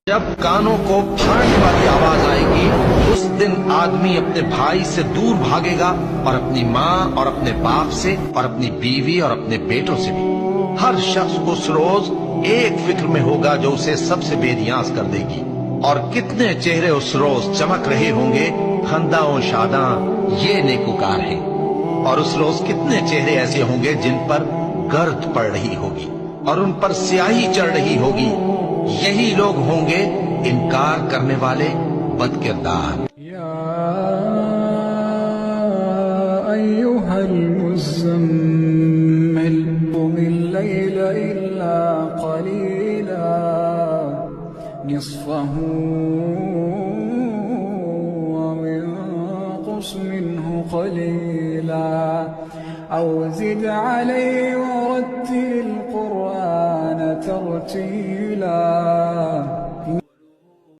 जब कानों को फाड़ने वाली आवाज आएगी उस दिन आदमी अपने भाई से दूर भागेगा और अपनी माँ और अपने बाप से और अपनी बीवी और अपने बेटों से भी। हर शख्स उस रोज एक फिक्र में होगा जो उसे सबसे बेनियाज कर देगी। और कितने चेहरे उस रोज चमक रहे होंगे, खंदाओं शादा ये नेकुकार है। और उस रोज कितने चेहरे ऐसे होंगे जिन पर गर्द पड़ रही होगी और उन पर स्याही चढ़ रही होगी। यही लोग होंगे इनकार करने वाले बदकिरदार। या अय्युहल मुज़म्मिल कुमिल लैल इल्ला क़लीला निस्फ़हु व इंक़ुस मिन्हु क़लीला औ ज़िद अलैहि वरत्तिलिल क़ुरआन तरतीला।